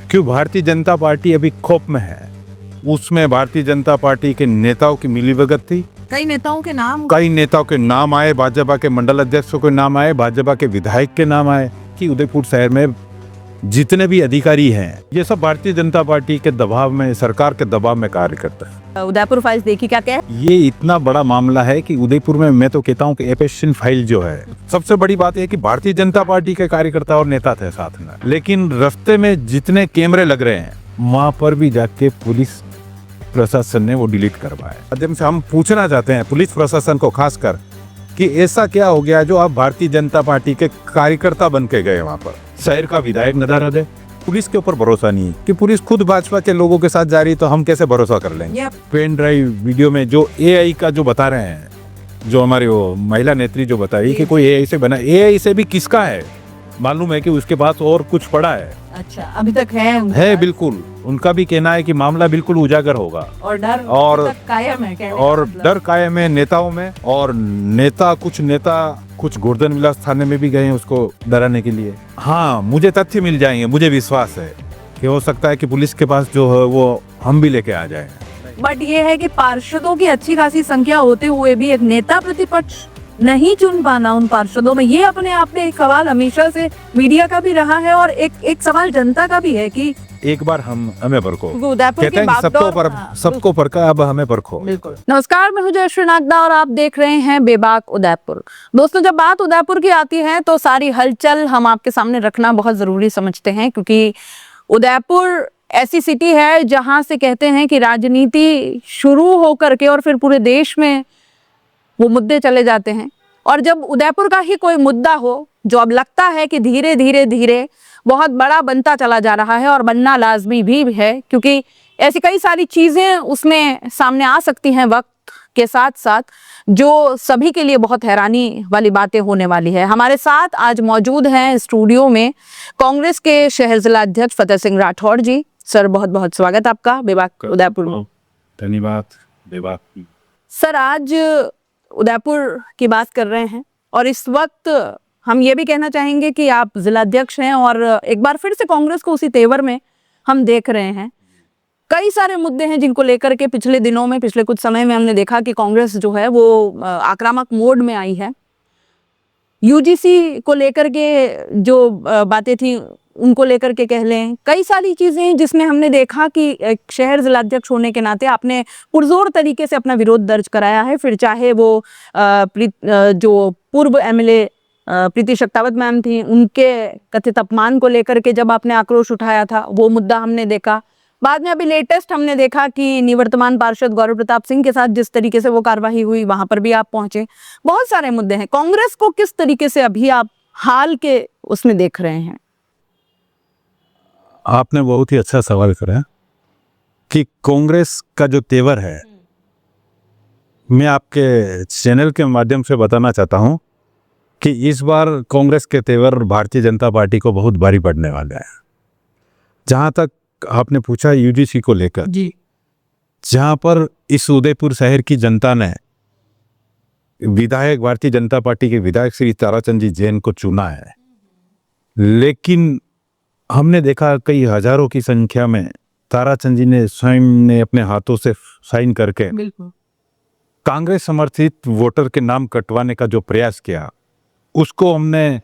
क्यों भारतीय जनता पार्टी अभी खौफ में है। उसमें भारतीय जनता पार्टी के नेताओं की मिलीभगत थी। कई नेताओं के नाम आए, भाजपा के मंडल अध्यक्षों के नाम आए, भाजपा के विधायक के नाम आए कि उदयपुर शहर में जितने भी अधिकारी हैं ये सब भारतीय जनता पार्टी के दबाव में, सरकार के दबाव में कार्य करता है। उदयपुर फाइल्स देखी क्या क्या? ये इतना बड़ा मामला है कि उदयपुर में मैं तो कहता हूँ कि एपेशन फाइल जो है, सबसे बड़ी बात है कि भारतीय जनता पार्टी के कार्यकर्ता और नेता थे साथ में, लेकिन रास्ते में जितने कैमरे लग रहे हैं वहां पर भी जाके पुलिस प्रशासन ने वो डिलीट करवाया। माध्यम से हम पूछना चाहते हैं पुलिस प्रशासन को खासकर कि ऐसा क्या हो गया जो आप भारतीय जनता पार्टी के कार्यकर्ता बन के गए वहां पर, शहर का विधायक नदारद है, पुलिस के ऊपर भरोसा नहीं है कि पुलिस खुद भाजपा के लोगों के साथ जा रही, तो हम कैसे भरोसा कर लेंगे। पेन ड्राइव वीडियो में जो एआई का जो बता रहे हैं, जो हमारी वो महिला नेत्री जो बता रही है कि कोई एआई से बना, एआई से भी किसका है मालूम है कि उसके पास और कुछ पड़ा है। अच्छा, अभी तक है बिल्कुल। उनका भी कहना है कि मामला बिल्कुल उजागर होगा और डर कायम है, और डर कायम है नेताओं में। और कुछ नेता कुछ गोवर्धन विलास थाने में भी गए हैं उसको डराने के लिए। हाँ, मुझे तथ्य मिल जाएंगे, मुझे विश्वास है कि हो सकता है कि पुलिस के पास जो है वो हम भी लेके आ जाए। बट ये है कि पार्षदों की अच्छी खासी संख्या होते हुए भी एक नेता प्रतिपक्ष नहीं चुन पाना उन पार्षदों में, ये अपने आप में एक सवाल हमेशा से मीडिया का भी रहा है और एक सवाल जनता का भी है कि एक बार हमें परखो। सबको परखा, अब हमें परखो। बिल्कुल। नमस्कार, मैं हूं जयश्री नागदा और आप देख रहे हैं बेबाक उदयपुर। दोस्तों, जब बात उदयपुर की आती है तो सारी हलचल हम आपके सामने रखना बहुत जरूरी समझते हैं, क्योंकि उदयपुर ऐसी सिटी है जहां से कहते हैं कि राजनीति शुरू होकर के और फिर पूरे देश में वो मुद्दे चले जाते हैं। और जब उदयपुर का ही कोई मुद्दा हो जो अब लगता है कि धीरे धीरे धीरे बहुत बड़ा बनता चला जा रहा है और बनना लाजमी भी है, क्योंकि ऐसी कई सारी चीजें उसमें सामने आ सकती हैं वक्त के साथ साथ, जो सभी के लिए बहुत हैरानी वाली बातें होने वाली है। हमारे साथ आज मौजूद हैं स्टूडियो में कांग्रेस के शहर जिला अध्यक्ष फतेह सिंह राठौड़ जी। सर, बहुत बहुत स्वागत आपका बेबाक उदयपुर में। धन्यवाद। बेबाक सर, आज उदयपुर की बात कर रहे हैं और इस वक्त हम ये भी कहना चाहेंगे कि आप जिला अध्यक्ष हैं और एक बार फिर से कांग्रेस को उसी तेवर में हम देख रहे हैं। कई सारे मुद्दे हैं जिनको लेकर के पिछले दिनों में, पिछले कुछ समय में हमने देखा कि कांग्रेस जो है वो आक्रामक मोड में आई है। यूजीसी को लेकर के जो बातें थी उनको लेकर के कह लें, कई सारी चीजें जिसमें हमने देखा कि एक शहर जिलाध्यक्ष होने के नाते आपने पुरजोर तरीके से अपना विरोध दर्ज कराया है। फिर चाहे वो जो पूर्व एमएलए प्रीति शक्तावत मैम थी, उनके कथित अपमान को लेकर के जब आपने आक्रोश उठाया था, वो मुद्दा हमने देखा। बाद में अभी लेटेस्ट हमने देखा कि निवर्तमान पार्षद गौरव प्रताप सिंह के साथ जिस तरीके से वो कार्रवाई हुई, वहां पर भी आप पहुंचे। बहुत सारे मुद्दे हैं। कांग्रेस को किस तरीके से अभी आप हाल के उसमें देख रहे हैं? आपने बहुत ही अच्छा सवाल करा कि कांग्रेस का जो तेवर है, मैं आपके चैनल के माध्यम से बताना चाहता हूं कि इस बार कांग्रेस के तेवर भारतीय जनता पार्टी को बहुत भारी पड़ने वाला है। जहां तक आपने पूछा यूजीसी को लेकर जी, जहां पर इस उदयपुर शहर की जनता ने विधायक, भारतीय जनता पार्टी के विधायक श्री ताराचंद जी जैन को चुना है, लेकिन हमने देखा कई हजारों की संख्या में ताराचंद जी ने स्वयं ने अपने हाथों से साइन करके कांग्रेस समर्थित वोटर के नाम कटवाने का जो प्रयास किया, उसको हमने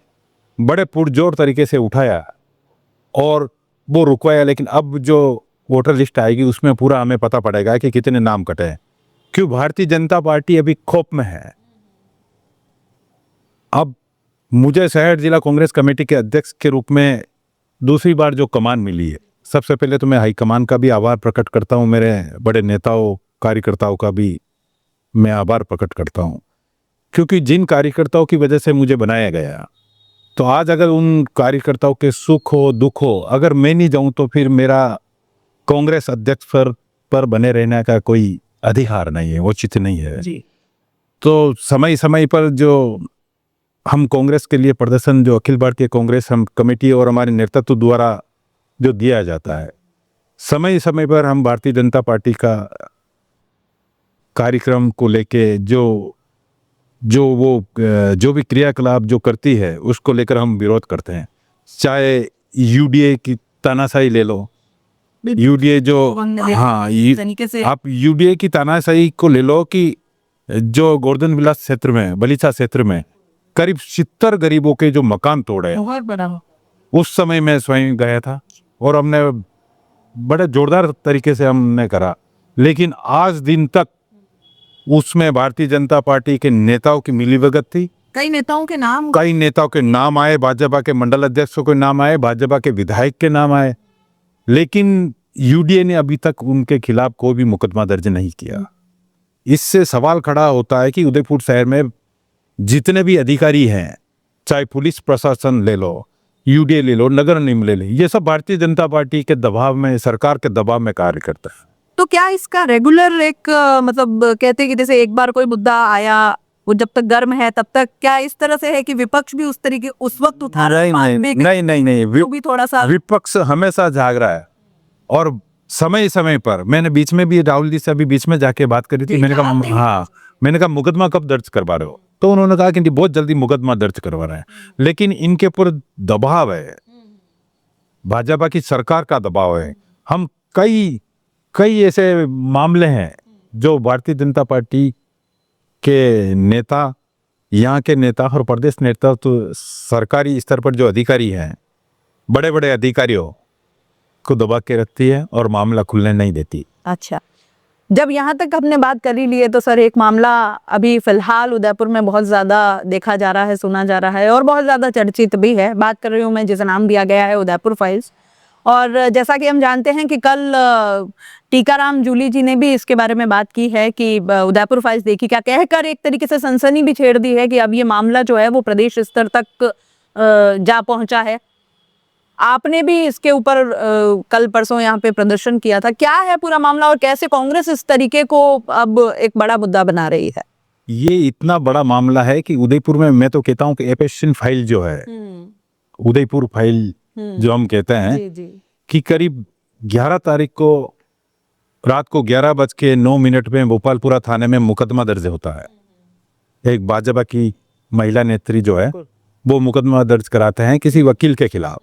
बड़े पुरजोर तरीके से उठाया और वो रुकवाया। लेकिन अब जो वोटर लिस्ट आएगी उसमें पूरा हमें पता पड़ेगा कि कितने नाम कटे हैं। क्यों भारतीय जनता पार्टी अभी खौफ में है। अब मुझे शहर जिला कांग्रेस कमेटी के अध्यक्ष के रूप में दूसरी बार जो कमान मिली है, सबसे पहले तो मैं हाईकमान का भी आभार प्रकट करता हूं, मेरे बड़े नेताओं कार्यकर्ताओं का भी मैं आभार प्रकट करता हूं, क्योंकि जिन कार्यकर्ताओं की वजह से मुझे बनाया गया, तो आज अगर उन कार्यकर्ताओं के सुख हो दुख हो, अगर मैं नहीं जाऊं तो फिर मेरा कांग्रेस अध्यक्ष पर बने रहने का कोई अधिकार नहीं है, उचित नहीं है जी। तो समय समय पर जो हम कांग्रेस के लिए प्रदर्शन, जो अखिल भारतीय कांग्रेस हम कमेटी और हमारे नेतृत्व द्वारा जो दिया जाता है, समय समय पर हम भारतीय जनता पार्टी का कार्यक्रम को लेके जो भी क्रियाकलाप जो करती है उसको लेकर हम विरोध करते हैं। चाहे यूडीए की तानाशाही ले लो, यूडीए जो हाँ तरीके से आप यूडीए की तानाशाही को ले लो कि जो गोवर्धन विलास क्षेत्र में बलीचा क्षेत्र में करीब 70 गरीबों के जो मकान तोड़े बहुत बड़ा उस समय मैं स्वयं गया था और हमने बड़े जोरदार तरीके से हमने करा, लेकिन आज दिन तक उसमें भारतीय जनता पार्टी के नेताओं की मिलीभगत थी। कई नेताओं के नाम आए, भाजपा के मंडल अध्यक्षों के नाम आए, भाजपा के विधायक के नाम आए, लेकिन यूडीए ने अभी तक उनके खिलाफ कोई भी मुकदमा दर्ज नहीं किया। इससे सवाल खड़ा होता है कि उदयपुर शहर में जितने भी अधिकारी हैं, चाहे पुलिस प्रशासन ले लो, यूडीए ले लो, नगर निगम ले लो, ये सब भारतीय जनता पार्टी के दबाव में, सरकार के दबाव में कार्य करता है। तो क्या इसका रेगुलर एक मतलब कहते हैं कि जैसे एक बार कोई मुद्दा आया वो जब तक गर्म है तब तक, क्या इस तरह से है कि विपक्ष भी उस तरीके उस वक्त उठा नहीं, भी थोड़ा सा विपक्ष हमेशा जाग रहा है और समय समय पर मैंने बीच में भी राहुल जी से अभी बीच में जाके बात करी थी। मैंने कहा मुकदमा कब दर्ज करवा रहे हो, तो उन्होंने कहा कि बहुत जल्दी मुकदमा दर्ज करवा रहे हैं, लेकिन इनके ऊपर दबाव है, भाजपा की सरकार का दबाव है। हम कई ऐसे मामले हैं जो भारतीय जनता पार्टी के नेता, यहाँ के नेता और प्रदेश नेता, तो सरकारी स्तर पर जो अधिकारी हैं, बड़े बड़े अधिकारियों को दबा के रखती है और मामला खुलने नहीं देती। अच्छा, जब यहाँ तक हमने बात कर ही ली है तो सर एक मामला अभी फिलहाल उदयपुर में बहुत ज्यादा देखा जा रहा है, सुना जा रहा है और बहुत ज्यादा चर्चित भी है। बात कर रही हूँ मैं जिसे नाम दिया गया है उदयपुर फाइल्स। और जैसा कि हम जानते हैं कि कल टीकाराम जूली जी ने भी इसके बारे में बात की है कि उदयपुर फाइल्स देखी क्या, कहकर एक तरीके से सनसनी भी छेड़ दी है कि अब ये मामला जो है वो प्रदेश स्तर तक जा पहुंचा है। आपने भी इसके ऊपर कल परसों यहाँ पे प्रदर्शन किया था। क्या है पूरा मामला और कैसे कांग्रेस इस तरीके को अब एक बड़ा मुद्दा बना रही है? ये इतना बड़ा मामला है कि उदयपुर में मैं तो कहता हूँ कि एपेशन फाइल जो है, उदयपुर फाइल जो हम कहते हैं, कि करीब 11 तारीख को रात को 11:09 में भोपालपुरा थाने में मुकदमा दर्ज होता है। एक भाजपा की महिला नेत्री जो है वो मुकदमा दर्ज कराते हैं किसी वकील के खिलाफ।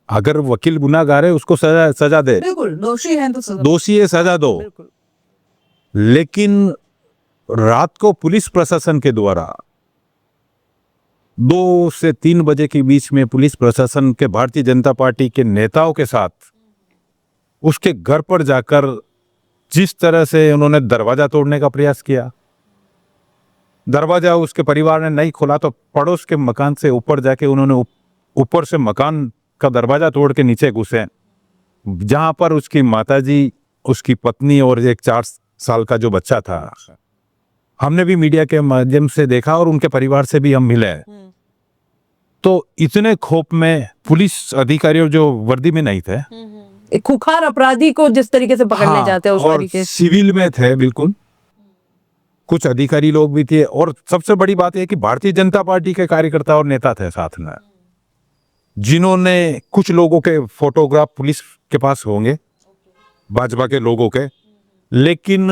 अगर वकील गुनाहगार है उसको सजा दे, बिल्कुल दोषी है तो दोषी है सजा दो, लेकिन रात को पुलिस प्रशासन के द्वारा 2 से 3 बजे के बीच में पुलिस प्रशासन के भारतीय जनता पार्टी के नेताओं के साथ उसके घर पर जाकर जिस तरह से उन्होंने दरवाजा तोड़ने का प्रयास किया, दरवाजा उसके परिवार ने नहीं खोला तो पड़ोस के मकान से ऊपर जाके उन्होंने ऊपर से मकान का दरवाजा तोड़ के नीचे घुसे, जहां पर उसकी माताजी, उसकी पत्नी और एक 4 साल का जो बच्चा था। हमने भी मीडिया के माध्यम से देखा और उनके परिवार से भी हम मिले, तो इतने खौफ में पुलिस अधिकारी जो वर्दी में नहीं थे, एक खुखार अपराधी को जिस तरीके से पकड़ने जाते हैं उस तरीके से सिविल में थे, बिल्कुल कुछ अधिकारी लोग भी थे, और सबसे बड़ी बात यह कि भारतीय जनता पार्टी के कार्यकर्ता और नेता थे साथ में, जिन्होंने कुछ लोगों के फोटोग्राफ पुलिस के पास होंगे, भाजपा के लोगों के, लेकिन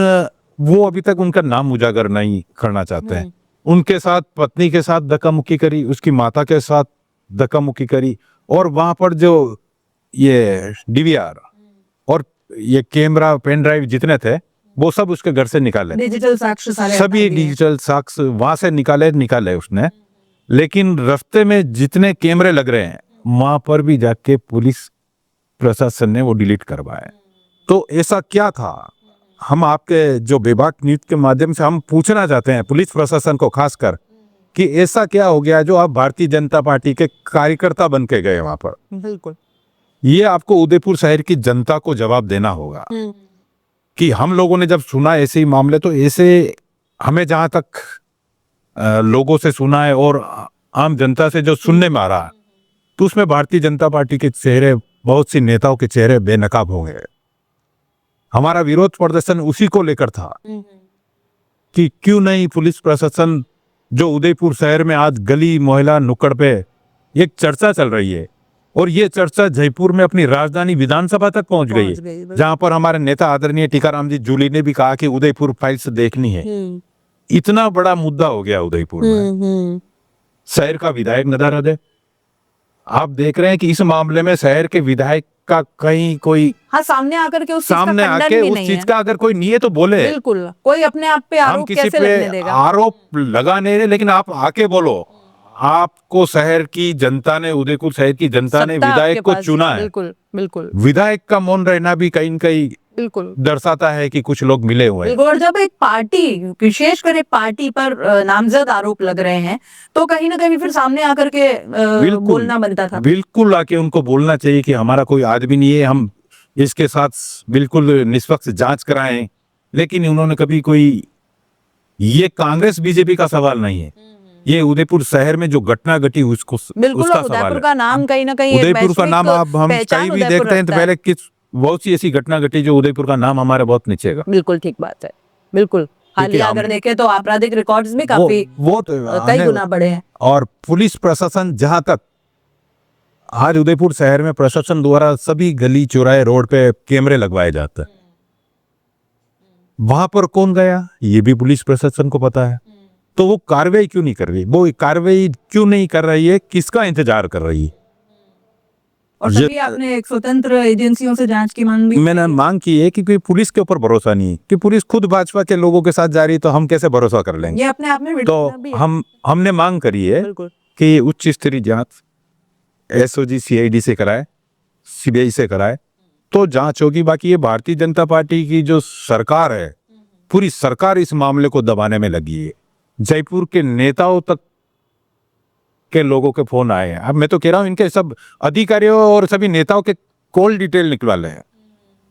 वो अभी तक उनका नाम उजागर नहीं करना चाहते हैं। उनके साथ पत्नी के साथ धक्का मुक्की करी, उसकी माता के साथ धक्का मुक्की करी, और वहां पर जो ये डीवीआर और ये कैमरा, पेन ड्राइव जितने थे वो सब उसके घर से निकाले, डिजिटल साक्ष्य सभी डिजिटल साक्ष्य वहां से निकाले उसने। लेकिन रास्ते में जितने कैमरे लग रहे हैं वहां पर भी जाके पुलिस प्रशासन ने वो डिलीट करवाए। तो ऐसा क्या था, हम आपके जो विभाग न्यूज के माध्यम से हम पूछना चाहते हैं पुलिस प्रशासन को खासकर, कि ऐसा क्या हो गया जो आप भारतीय जनता पार्टी के कार्यकर्ता बन के गए वहां पर। बिल्कुल, ये आपको उदयपुर शहर की जनता को जवाब देना होगा कि हम लोगों ने जब सुना ऐसे ही मामले, तो ऐसे हमें जहां तक लोगों से सुना है और आम जनता से जो सुनने में आ रहा है, तो उसमें भारतीय जनता पार्टी के चेहरे, बहुत सी नेताओं के चेहरे बेनकाब हो गए। हमारा विरोध प्रदर्शन उसी को लेकर था कि क्यों नहीं पुलिस प्रशासन, जो उदयपुर शहर में आज गली मोहल्ला नुक्कड़ पे एक चर्चा चल रही है, और ये चर्चा जयपुर में अपनी राजधानी विधानसभा तक पहुंच गई है, जहां पर हमारे नेता आदरणीय टीकाराम जी जूली ने भी कहा कि उदयपुर फाइल्स देखनी है। इतना बड़ा मुद्दा हो गया उदयपुर में। शहर का विधायक नदारद है। आप देख रहे हैं कि इस मामले में शहर के विधायक का कहीं कोई हाँ, सामने आकर के उस चीज का सामने खंडन आके भी उस नहीं चीज है। का अगर कोई नहीं है तो बोले। बिल्कुल, कोई अपने आप पे हम आरोप किसी कैसे पे लगने देगा? आरोप लगा नहीं रहे, लेकिन आप आके बोलो। आपको शहर की जनता ने, उदयपुर शहर की जनता ने सत्ता आपके विधायक को पास, चुना है। बिल्कुल बिल्कुल विधायक का मौन रहना भी कहीं न कहीं बिल्कुल दर्शाता है कि कुछ लोग मिले हुए हैं। बिल्कुल। और जब एक पार्टी, विशेषकर एक पार्टी पर नामजद आरोप लग रहे हैं, तो कहीं ना कहीं फिर सामने आकर के बिल्कुल बोलना बनता था। बिल्कुल आके उनको बोलना चाहिए कि हमारा कोई आदमी नहीं है, हम इसके साथ बिल्कुल निष्पक्ष जांच कराएं। लेकिन उन्होंने कभी कोई, ये कांग्रेस बीजेपी का सवाल नहीं है, ये उदयपुर शहर में जो घटना घटी उसको बिल्कुल। उसका और सवाल उदयपुर है। का नाम कहीं ना कहीं एक उदयपुर का नाम वैश्विक आप हम पहचान कहीं भी उदयपुर देखते हैं तो रखता है। पहले किस बहुत सी ऐसी घटना घटी जो उदयपुर का नाम हमारे बहुत नीचे का। बिल्कुल ठीक बात है, बिल्कुल। हालिया हम- अगर देखें तो आपराधिक रिकॉर्ड्स भी काफी वो तो कई आने- गुना बढ़े हैं। और पुलिस प्रशासन, जहां तक आज उदयपुर शहर में प्रशासन द्वारा सभी गली चौराहे रोड पे कैमरे लगवाए जाते हैं, वहां पर कौन गया ये भी पुलिस प्रशासन को पता है। तो वो कार्रवाई क्यों नहीं कर रही, वो कार्रवाई क्यों नहीं कर रही है, किसका इंतजार कर रही है? और ये- तभी आपने एक स्वतंत्र एजेंसियों से जांच की मांग भी मैंने मांग की है कि पुलिस के ऊपर भरोसा नहीं है, कि पुलिस खुद भाजपा के लोगों के साथ जा रही है, तो हम कैसे भरोसा कर लेंगे? ये अपने आप में तो विडंबना भी है। हमने मांग करी है बिल्कुल कि उच्च स्तरीय जांच एसओजी सीआईडी से कराए, सीबीआई से कराए, तो जांच होगी। बाकी ये भारतीय जनता पार्टी की जो सरकार है, पूरी सरकार इस मामले को दबाने में लगी है। जयपुर के नेताओं तक के लोगों के फोन आए हैं। अब मैं तो कह रहा हूं इनके सब अधिकारियों और सभी नेताओं के कॉल डिटेल निकलवा लें।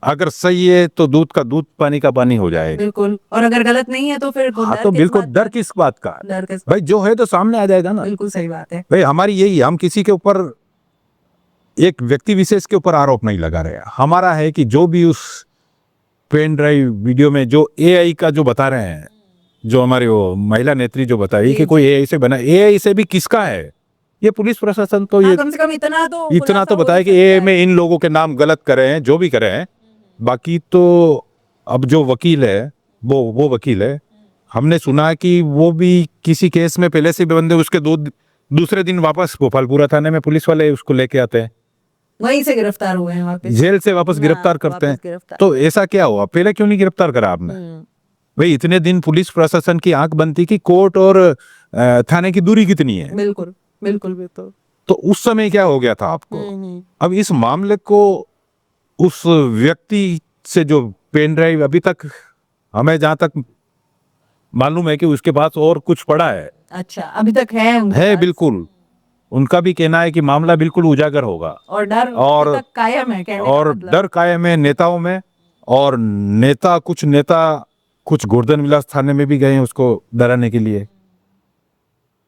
अगर सही है तो दूध का दूध, पानी का पानी हो जाए। बिल्कुल। और अगर गलत नहीं है तो फिर हाँ, डर तो किस बिल्कुल बात डर का? किस बात का? डर किस? भाई जो है तो सामने आ जाएगा ना। बिल्कुल सही बात है। भाई हमारी यही, हम किसी के ऊपर, एक व्यक्ति विशेष के ऊपर आरोप नहीं लगा रहे। हमारा है कि जो भी उस पेन ड्राइव वीडियो में जो एआई का जो बता रहे हैं, जो हमारी वो महिला नेत्री जो बताई कि कोई एआई से बना, एआई से भी किसका है, ये पुलिस प्रशासन तो हाँ, ये कम से कम इतना तो इतना तो खुलासा हो बताए ही कि सकता एआई है। में इन लोगों के नाम गलत करे हैं, जो भी करे हैं। बाकी तो अब जो वकील है वो वकील है। हमने सुना कि वो भी किसी केस में पहले से बंदे, उसके दूसरे दिन वापस गोपालपुरा थाने में पुलिस वाले उसको लेके आते हैं, वहीं से गिरफ्तार हुए हैं वापस। जेल से वापस हाँ, गिरफ्तार करते वापस हैं। गिरफ्तार। तो ऐसा क्या हुआ, पहले क्यों नहीं गिरफ्तार करा आपने? भाई इतने दिन पुलिस प्रशासन की आंख बंद थी कि कोर्ट और थाने की दूरी कितनी है। बिल्कुल बिल्कुल बिल्कुल। तो उस समय क्या हो गया था आपको? अब इस मामले को उस व्यक्ति से जो पेन ड्राइव, अभी तक हमें जहां तक मालूम है कि उसके पास और कुछ पड़ा है। अच्छा, अभी तक है उनके है पास? बिल्कुल। उनका भी कहना है कि मामला बिल्कुल उजागर होगा। और डर और अभी तक कायम है, कहने का और मतलब। डर कायम है नेताओं में। और कुछ नेता कुछ गोवर्धन विलास थाने में भी गए हैं उसको डराने के लिए।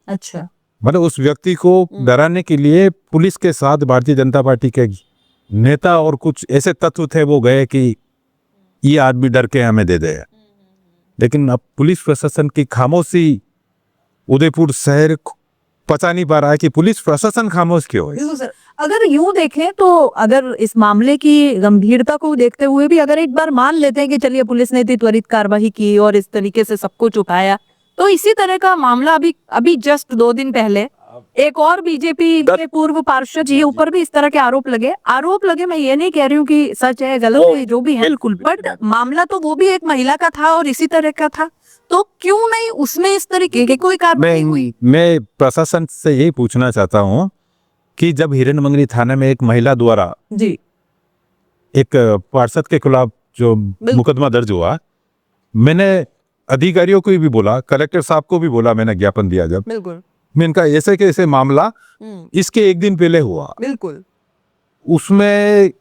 अच्छा, मतलब उस व्यक्ति को डराने के लिए पुलिस के साथ भारतीय जनता पार्टी के नेता और कुछ ऐसे तत्व थे, वो गए कि ये आदमी डर के हमें दे दे। लेकिन अब पुलिस प्रशासन की खामोशी, उदयपुर शहर पता नहीं पा रहा है कि पुलिस प्रशासन खामोश क्यों है। बिल्कुल सर। अगर यूं देखें तो, अगर इस मामले की गंभीरता को देखते हुए भी अगर एक बार मान लेते हैं कि चलिए पुलिस ने इतनी त्वरित कार्रवाई की और इस तरीके से सबको छुपाया, तो इसी तरह का मामला अभी जस्ट 2 दिन पहले एक और बीजेपी के पूर्व पार्षद जी ऊपर भी इस तरह के आरोप लगे। मैं ये नहीं कह रही हूँ कि सच है गलत है जो भी है, बिल्कुल बट मामला तो वो भी एक महिला का था और इसी तरह का था, तो क्यों नहीं उसमें इस तरीके की कोई कार्रवाई हुई? मैं प्रशासन से यही पूछना चाहता हूँ कि जब हिरनमंगरी थाने में एक महिला द्वारा जी एक पार्षद के खिलाफ जो मुकदमा दर्ज हुआ, मैंने अधिकारियों को भी बोला, कलेक्टर साहब को भी बोला, मैंने ज्ञापन दिया जब, बिल्कुल मैं इनका ऐसे कैसे मामला इसके एक दिन पहले हुआ, बिल्कुल उसमें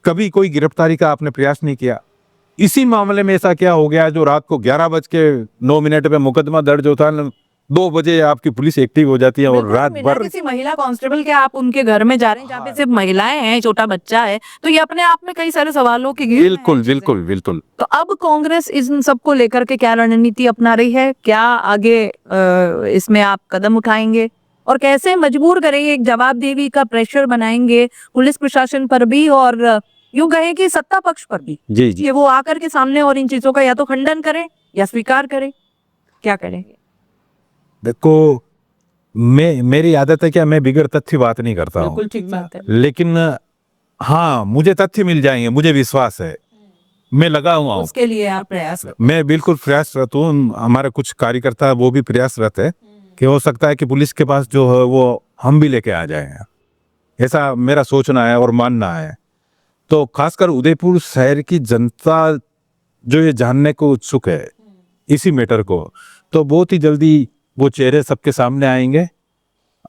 कभी कोई गिरफ्तारी का आपने प्रयास नहीं किया। इसी मामले में ऐसा क्या हो गया जो रात को 11:09 पे मुकदमा दर्ज होता है, 2 बजे आपकी पुलिस एक्टिव हो जाती है और बिल्कुल, रात बिना भर। किसी महिला कांस्टेबल के आप उनके घर में जा रहे हैं जहाँ पे सिर्फ महिलाएं हैं, छोटा बच्चा है, तो ये अपने आप में कई सारे सवालों की घेर में है बिल्कुल चीजें। बिल्कुल बिल्कुल। तो अब कांग्रेस इन सबको लेकर के क्या रणनीति अपना रही है? क्या आगे इसमें आप कदम उठाएंगे और कैसे मजबूर करेंगे, एक जवाबदेही का प्रेशर बनाएंगे पुलिस प्रशासन पर भी और यूं कहें कि सत्ता पक्ष पर भी, जी जी। कि वो आकर के सामने और इन चीजों का या तो खंडन करें या स्वीकार करें, क्या करेंगे? देखो, मेरी आदत है कि मैं बिगड़ तथ्य बात नहीं करता हूँ, बिल्कुल ठीक बात है। लेकिन हाँ, मुझे तथ्य मिल जाएंगे, मुझे विश्वास है, मैं लगा हुआ हूँ, उसके लिए आप प्रयास करें। मैं बिल्कुल प्रयासरत हूँ। हमारे कुछ कार्यकर्ता वो भी प्रयासरत है कि हो सकता है कि पुलिस के पास जो है वो हम भी लेके आ जाए, ऐसा मेरा सोचना है और मानना है। तो खासकर उदयपुर शहर की जनता जो ये जानने को उत्सुक है इसी मैटर को, तो बहुत ही जल्दी वो चेहरे सबके सामने आएंगे,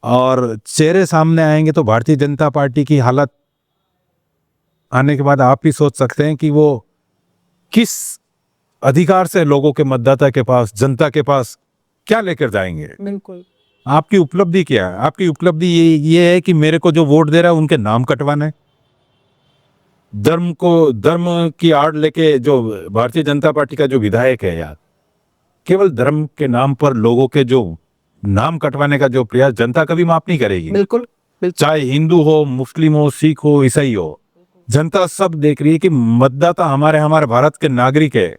और चेहरे सामने आएंगे तो भारतीय जनता पार्टी की हालत आने के बाद आप ही सोच सकते हैं कि वो किस अधिकार से लोगों के, मतदाता के पास, जनता के पास क्या लेकर जाएंगे। बिल्कुल। आपकी उपलब्धि क्या है? आपकी उपलब्धि ये है कि मेरे को जो वोट दे रहा है उनके नाम कटवाना है। धर्म की आड़ लेके जो भारतीय जनता पार्टी का जो विधायक है यार, केवल धर्म के नाम पर लोगों के जो नाम कटवाने का जो प्रयास जनता कभी माफ नहीं करेगी। बिल्कुल। चाहे हिंदू हो, मुस्लिम हो, सिख हो, ईसाई हो, जनता सब देख रही है कि मतदाता हमारे भारत के नागरिक है।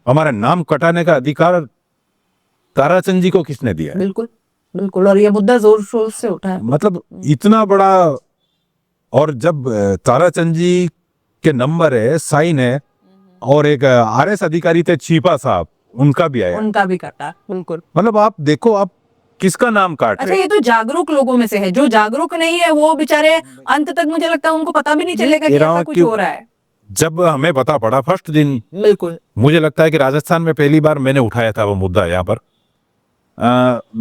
हमारा नाम कटाने का अधिकार ताराचंद जी को किसने दिया है? बिल्कुल बिल्कुल, और ये मुद्दा जोर शोर से उठा है। मतलब इतना बड़ा, और जब ताराचंद जी के नंबर है, साइन है, और एक आरएस अधिकारी थे छिपा साहब, उनका भी आया, उनका भी कटा। बिल्कुल। मतलब आप देखो आप किसका नाम काट अच्छा, रहे ये तो जागरूक लोगों में से है, जो जागरूक नहीं है वो बेचारे अंत तक मुझे लगता है उनको पता भी नहीं चलेगा कि ऐसा कुछ हो रहा है। जब हमें पता पड़ा फर्स्ट दिन, बिल्कुल। मुझे लगता है कि राजस्थान में पहली बार मैंने उठाया था वो मुद्दा यहाँ पर।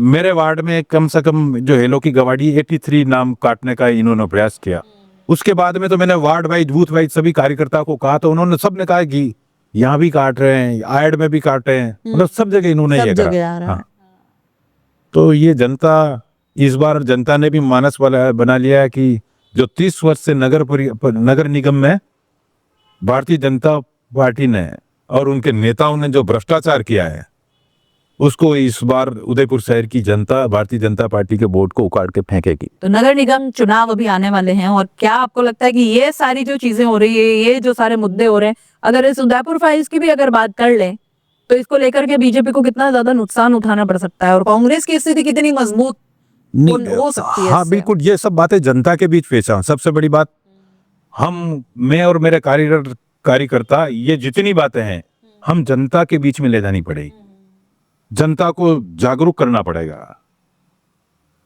मेरे वार्ड में कम से कम जो हेलो की गवाड़ी 83 नाम काटने का इन्होंने प्रयास किया। उसके बाद में तो मैंने वार्ड वाइज, बूथ वाइज सभी कार्यकर्ता को कहा, तो उन्होंने सबने कहा कि यहाँ भी काट रहे हैं, आयड में भी काट रहे हैं, मतलब सब जगह इन्होंने ये करा। हाँ। तो ये जनता, इस बार जनता ने भी मानस बना लिया है कि जो 30 वर्ष से नगर निगम में भारतीय जनता पार्टी ने और उनके नेताओं ने जो भ्रष्टाचार किया है, उसको इस बार उदयपुर शहर की जनता भारतीय जनता पार्टी के वोट को उखाड़ के फेंकेगी। तो नगर निगम चुनाव अभी आने वाले हैं, और क्या आपको लगता है कि ये सारी जो चीजें हो रही है, ये जो सारे मुद्दे हो रहे हैं, अगर इस उदयपुर फाइल्स की भी अगर बात कर ले, तो इसको लेकर के बीजेपी को कितना ज्यादा नुकसान उठाना पड़ सकता है, और कांग्रेस की स्थिति कितनी मजबूत हो सकती है? हाँ बिल्कुल, ये सब बातें जनता के बीच पेश आऊं। सबसे बड़ी बात, मैं और मेरे कार्यकर्ता, ये जितनी बातें हैं हम जनता के बीच में ले जानी पड़ेगी। जनता को जागरूक करना पड़ेगा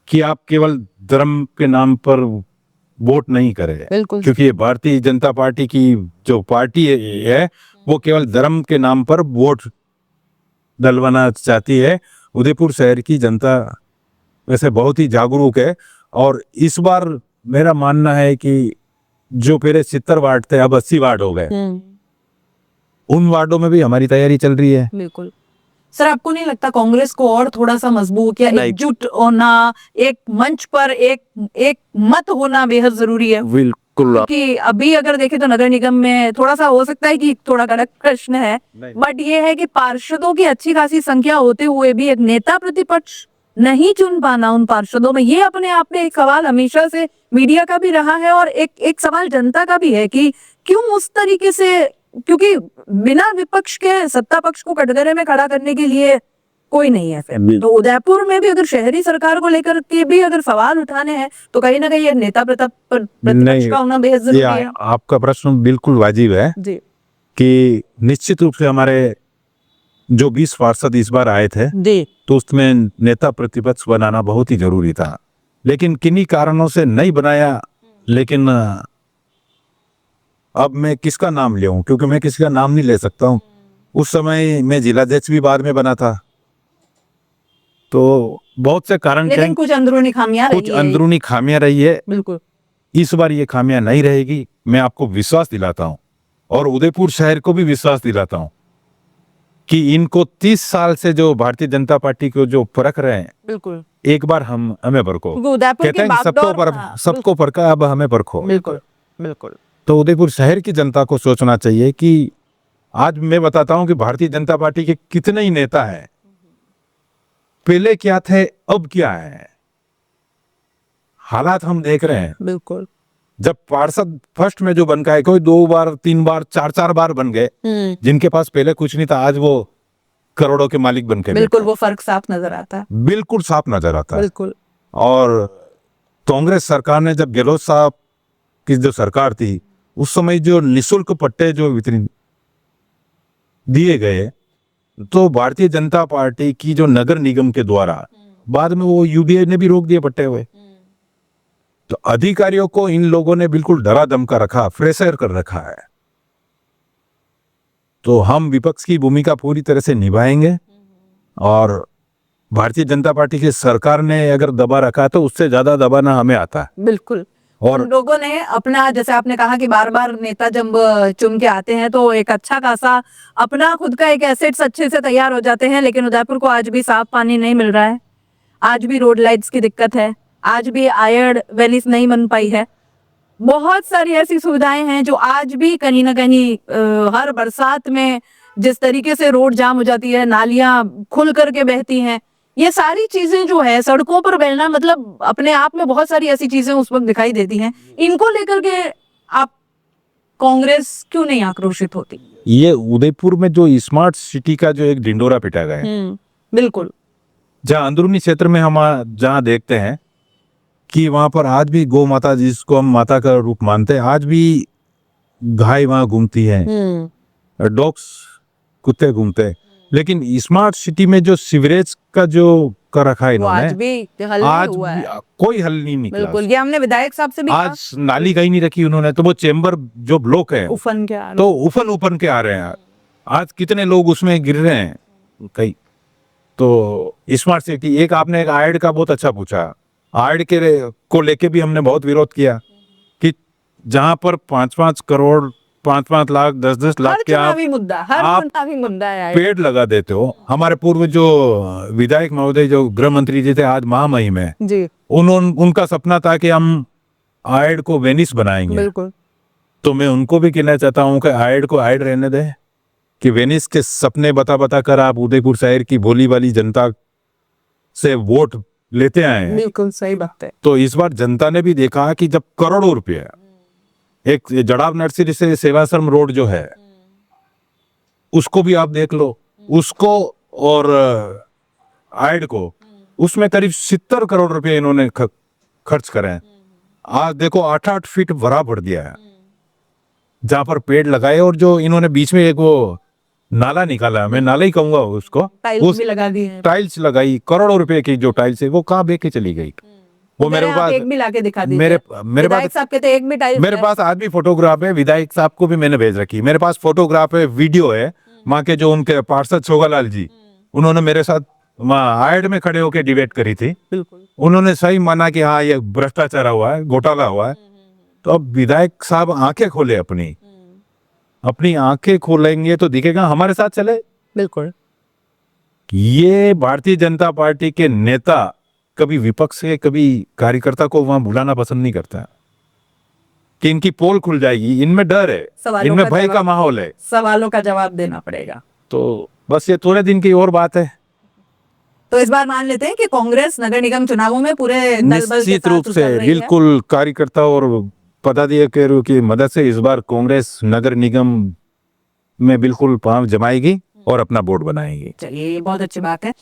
कि आप केवल धर्म के नाम पर वोट नहीं करें, क्योंकि ये भारतीय जनता पार्टी की जो पार्टी है वो केवल धर्म के नाम पर वोट डलवाना चाहती है। उदयपुर शहर की जनता वैसे बहुत ही जागरूक है, और इस बार मेरा मानना है कि जो पहले 70 वार्ड थे अब 80 वार्ड हो गए, उन वार्डों में भी हमारी तैयारी चल रही है। बिल्कुल। सर, आपको नहीं लगता कांग्रेस को और थोड़ा सा मजबूत या एकजुट होना, एक मंच पर एक मत होना बेहद जरूरी है? बिल्कुल। क्योंकि अभी अगर देखें तो नगर निगम में थोड़ा सा हो सकता है कि थोड़ा गलत प्रश्न है, बट ये है कि पार्षदों की अच्छी खासी संख्या होते हुए भी एक नेता प्रतिपक्ष नहीं चुन पाना उन पार्षदों में, ये अपने आप में एक सवाल हमेशा से मीडिया का भी रहा है, और एक सवाल जनता का भी है कि क्यों उस तरीके से, क्योंकि बिना विपक्ष के सत्ता पक्ष को कटघरे में खड़ा करने के लिए कोई नहीं है फिर। तो उदयपुर में भी अगर शहरी सरकार को लेकर के भी अगर सवाल उठाने हैं, तो कहीं ना कहीं नेता प्रतिपक्ष का होना बेहद जरूरी है। आपका प्रश्न बिल्कुल वाजिब है जी, कि निश्चित रूप से हमारे जो 20 पार्षद इस बार आए थे, तो उसमें नेता प्रतिपक्ष बनाना बहुत ही जरूरी था, लेकिन किन्हीं कारणों से नहीं बनाया। लेकिन अब मैं किसका नाम ले, क्योंकि मैं किसी का नाम नहीं ले सकता हूँ। उस समय मैं जिलाध्यक्ष भी बाद में बना था, तो बहुत से कारण, लेकिन कुछ अंदरूनी खामियां रही है। बिल्कुल। इस बार ये खामियां नहीं रहेगी, मैं आपको विश्वास दिलाता हूँ, और उदयपुर शहर को भी विश्वास दिलाता हूँ कि इनको 30 साल से जो भारतीय जनता पार्टी को जो परख रहे हैं, बिल्कुल, एक बार हमें परखो। कहते हैं सबको परखा, अब हमें परखो। बिल्कुल बिल्कुल। तो उदयपुर शहर की जनता को सोचना चाहिए कि आज मैं बताता हूं कि भारतीय जनता पार्टी के कितने ही नेता हैं, पहले क्या थे अब क्या है, हालात हम देख रहे हैं। बिल्कुल। जब पार्षद फर्स्ट में जो बन गए, कोई 2 बार 3 बार 4 बार बन गए, जिनके पास पहले कुछ नहीं था, आज वो करोड़ों के मालिक बन के, बिल्कुल वो फर्क साफ नजर आता है। बिल्कुल साफ नजर आता है। बिल्कुल। और कांग्रेस सरकार ने जब गहलोत साहब की जो सरकार थी उस समय जो निशुल्क पट्टे जो वितरित दिए गए, तो भारतीय जनता पार्टी की जो नगर निगम के द्वारा बाद में वो यूडीए ने भी रोक दिए पट्टे हुए। तो अधिकारियों को इन लोगों ने बिल्कुल डरा धमका रखा, प्रेशर कर रखा है। तो हम विपक्ष की भूमिका पूरी तरह से निभाएंगे और भारतीय जनता पार्टी की सरकार ने अगर दबा रखा है तो उससे ज्यादा दबाना हमें आता है। बिल्कुल। और उन लोगों ने अपना, जैसे आपने कहा कि बार बार नेता जब चुन के आते हैं तो एक अच्छा खासा अपना खुद का एक एसेट्स अच्छे से तैयार हो जाते हैं, लेकिन उदयपुर को आज भी साफ पानी नहीं मिल रहा है, आज भी रोड लाइट्स की दिक्कत है, आज भी आयड वेनिस नहीं बन पाई है। बहुत सारी ऐसी सुविधाएं हैं जो आज भी कहीं ना कहीं हर बरसात में जिस तरीके से रोड जाम हो जाती है, नालियां खुल करके बहती हैं, ये सारी चीजें जो है सड़कों पर बहना, मतलब अपने आप में बहुत सारी ऐसी चीजें उस वक्त दिखाई देती हैं। इनको लेकर के आप कांग्रेस क्यों नहीं आक्रोशित होती? ये उदयपुर में जो स्मार्ट सिटी का जो एक ढिंडोरा पिटा गया है, बिल्कुल। जहाँ अंदरूनी क्षेत्र में हम जहाँ देखते हैं कि वहां पर आज भी गौ माता, जिसको हम माता का रूप मानते हैं, आज भी गाय वहां घूमती है, डॉग्स, कुत्ते घूमते हैं। लेकिन स्मार्ट सिटी में जो सीवरेज का जो कर रखा है इन्होंने, आज भी हल आज नहीं हुआ है। कोई हल नहीं निकला। बिल्कुल, ये हमने विधायक साहब से भी आज नाली कहीं नहीं रखी उन्होंने, तो वो चेम्बर जो ब्लॉक है उफन के तो उफन के आ रहे हैं। आज कितने लोग उसमें गिर रहे हैं कई। तो स्मार्ट सिटी, एक आपने एक आयड का बहुत अच्छा पूछा, आयड के को लेके भी हमने बहुत विरोध किया कि जहां पर 5-5 करोड़, 5-5 लाख, 10-10 लाख के आप मुद्दा है। पेड़ लगा देते हो। हमारे पूर्व जो विधायक महोदय जो गृह मंत्री जी थे आज महामहिम है जी, उनका सपना था कि हम आयड को वेनिस बनाएंगे। बिल्कुल। तो मैं उनको भी कहना चाहता हूं कि आयड को आयड रहने दें, कि वेनिस के सपने बता कर आप उदयपुर शहर की भोली वाली जनता से वोट लेते आए हैं। बिल्कुल सही बात है। तो इस बार जनता ने भी देखा कि जब करोड़ों रुपए, एक जड़ाव नर्सरी से सेवाश्रम रोड जो है उसको भी आप देख लो, उसको और आयड को, उसमें करीब 70 करोड़ रुपए इन्होंने खर्च करे हैं। आज देखो 8-8 फीट भरा पड़ दिया है जहां पर पेड़ लगाए, और जो इन्होंने बीच में एक वो नाला निकाला, मैं नाला ही कहूंगा उसको, टाइल्स भी लगा दी है। टाइल्स लगाई, करोड़ों रुपए की जो टाइल्स है वो कहाँ बह के चली गई? वो मेरे पास एक भी लाके दिखा दीजिए। मेरे विधायक पास साहब कहते एक भी टाइल्स मेरे पास आज भी फोटोग्राफ है, विधायक साहब को भी मैंने भेज रखी, मेरे पास फोटोग्राफ है, वीडियो है। वहां के जो उनके पार्षद छोगालाल जी, उन्होंने मेरे साथ वहां आयड में खड़े होकर डिबेट करी थी। बिल्कुल, उन्होंने सही माना कि हाँ ये भ्रष्टाचार हुआ है, घोटाला हुआ है। तो अब विधायक साहब आंखें खोले, अपनी आंखें खोलेंगे तो दिखेगा, हमारे साथ चले। बिल्कुल। ये भारतीय जनता पार्टी के नेता कभी विपक्ष से, कभी कार्यकर्ता को वहां बुलाना पसंद नहीं करता कि इनकी पोल खुल जाएगी, इनमें डर है, इनमें भय का माहौल है, सवालों का जवाब देना पड़ेगा। तो बस ये थोड़े दिन की और बात है। तो इस बार मान लेते हैं कि कांग्रेस नगर निगम चुनावों में पूरे निश्चित रूप से बिल्कुल कार्यकर्ता और पदाधिकारियों की मदद से इस बार कांग्रेस नगर निगम में बिल्कुल पांव जमाएगी और अपना बोर्ड बनाएगी। चलिए, बहुत अच्छी बात है।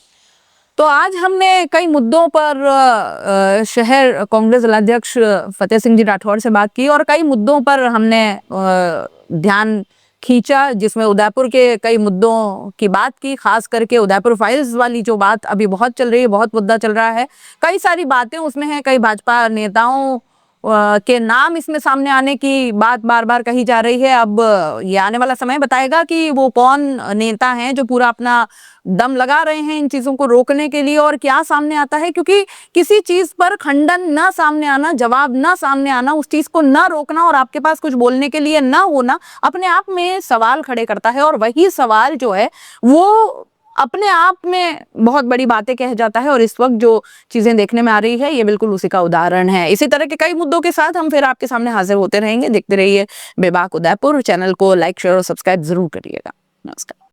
तो आज हमने कई मुद्दों पर शहर कांग्रेस जिलाध्यक्ष फतेह सिंह जी राठौर से बात की, और कई मुद्दों पर हमने ध्यान खींचा, जिसमें उदयपुर के कई मुद्दों की बात की, खास करके उदयपुर फाइल्स वाली जो बात अभी बहुत चल रही है, बहुत मुद्दा चल रहा है। कई सारी बातें उसमें हैं, कई भाजपा नेताओं के नाम इसमें सामने आने की बात बार बार कही जा रही है। अब ये आने वाला समय बताएगा कि वो कौन नेता हैं जो पूरा अपना दम लगा रहे हैं इन चीजों को रोकने के लिए, और क्या सामने आता है। क्योंकि किसी चीज पर खंडन ना सामने आना, जवाब ना सामने आना, उस चीज को ना रोकना और आपके पास कुछ बोलने के लिए ना होना, अपने आप में सवाल खड़े करता है। और वही सवाल जो है वो अपने आप में बहुत बड़ी बातें कह जाता है, और इस वक्त जो चीजें देखने में आ रही है ये बिल्कुल उसी का उदाहरण है। इसी तरह के कई मुद्दों के साथ हम फिर आपके सामने हाजिर होते रहेंगे। देखते रहिए बेबाक उदयपुर। चैनल को लाइक, शेयर और सब्सक्राइब जरूर करिएगा। नमस्कार।